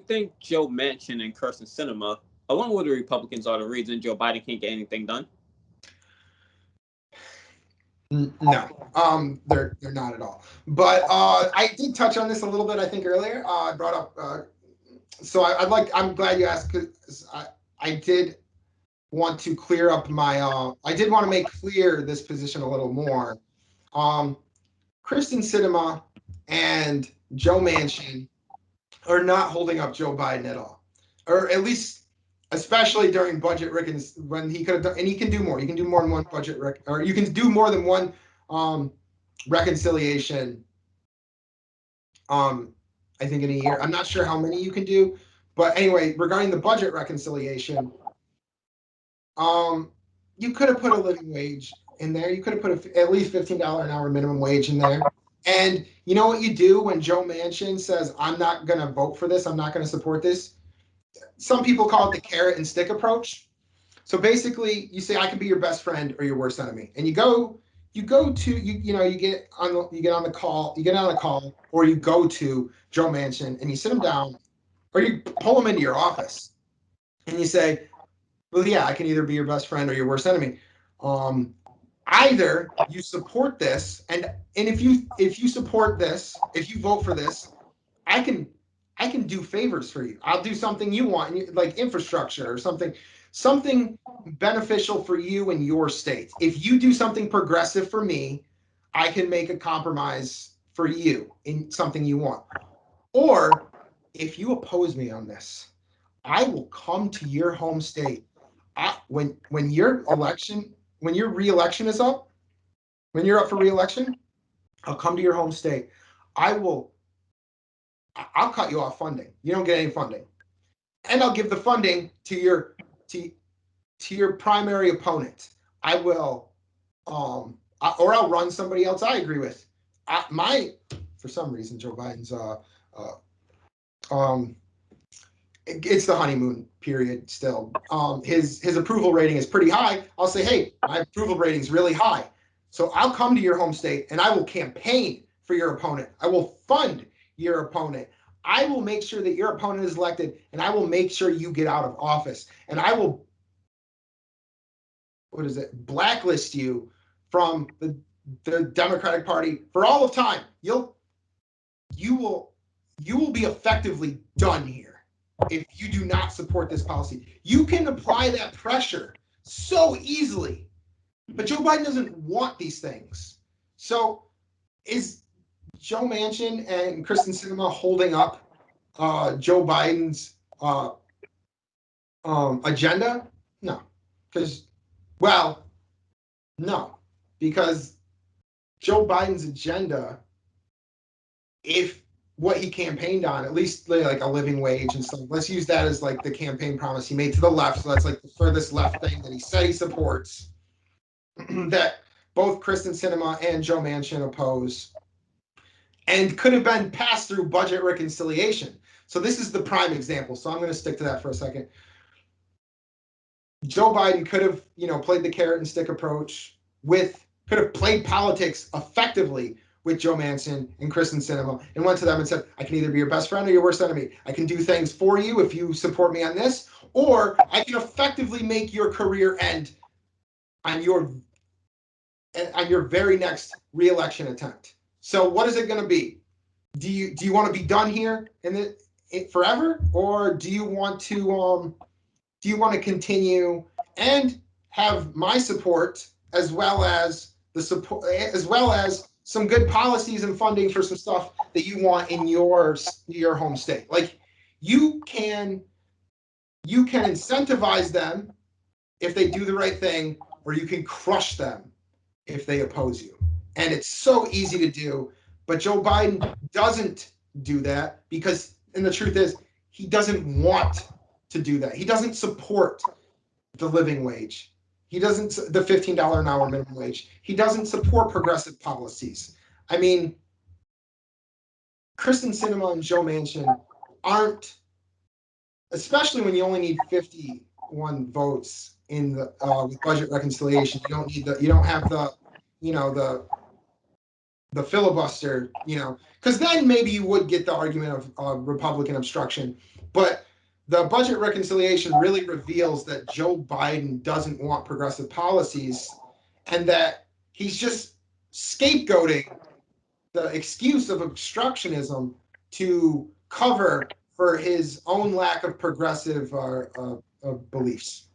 think Joe Manchin and Kyrsten Sinema, along with the Republicans, are the reason Joe Biden can't get anything done? No, they're not at all. But I did touch on this a little bit, I think, earlier. I brought up. So I'm glad you asked, because I did want to clear up my. I did want to make clear this position a little more. Kyrsten Sinema and Joe Manchin are not holding up Joe Biden at all, or at least, especially during budget when he could have done, and he can do more. You can do more than one budget or you can do more than one reconciliation. I think in a year. I'm not sure how many you can do, but anyway, regarding the budget reconciliation, you could have put a living wage in there. You could have put at least $15 an hour minimum wage in there. And you know what you do when Joe Manchin says, I'm not going to vote for this, I'm not going to support this? Some people call it the carrot and stick approach. So basically, you say, I can be your best friend or your worst enemy. And you get on the call, or you go to Joe Manchin and you sit him down, or you pull him into your office and you say, well, yeah, I can either be your best friend or your worst enemy. Either you support this, and if you support this, if you vote for this, I can do favors for you. I'll do something you want, like infrastructure or something beneficial for you in your state. If you do something progressive for me, I can make a compromise for you in something you want. Or if you oppose me on this, I will come to your home state. When your re-election is up, when you're up for re-election, I'll come to your home state. I'll cut you off funding. You don't get any funding. And I'll give the funding to your primary opponent. I will, or I'll run somebody else I agree with. For some reason, Joe Biden's, it's the honeymoon period still. His approval rating is pretty high. I'll say, hey, my approval rating is really high. So I'll come to your home state and I will campaign for your opponent. I will fund your opponent. I will make sure that your opponent is elected, and I will make sure you get out of office. And I will, blacklist you from the Democratic Party for all of time. You will be effectively done here if you do not support this policy. You can apply that pressure so easily, but Joe Biden doesn't want these things. So is Joe Manchin and Kyrsten Sinema holding up Joe Biden's agenda? No, because Joe Biden's agenda, if what he campaigned on, at least like a living wage and stuff, let's use that as like the campaign promise he made to the left. So that's like the furthest left thing that he said he supports, that both Kyrsten Sinema and Joe Manchin oppose, and could have been passed through budget reconciliation. So this is the prime example. So I'm going to stick to that for a second. Joe Biden could have, played the carrot and stick approach could have played politics effectively with Joe Manchin and Kyrsten Sinema, and went to them and said, I can either be your best friend or your worst enemy. I can do things for you if you support me on this, or I can effectively make your career end on your very next re-election attempt. So what is it going to be? Do you want to be done here forever, or do you want to continue and have my support as well as some good policies and funding for some stuff that you want in your home state? Like, you can incentivize them if they do the right thing, or you can crush them if they oppose you. And it's so easy to do, but Joe Biden doesn't do that and the truth is, he doesn't want to do that. He doesn't support the living wage. He doesn't, the $15 an hour minimum wage. He doesn't support progressive policies. I mean, Kyrsten Sinema and Joe Manchin aren't, especially when you only need 51 votes in the with budget reconciliation. You don't have the the filibuster, because then maybe you would get the argument of Republican obstruction. But the budget reconciliation really reveals that Joe Biden doesn't want progressive policies and that he's just scapegoating the excuse of obstructionism to cover for his own lack of progressive beliefs.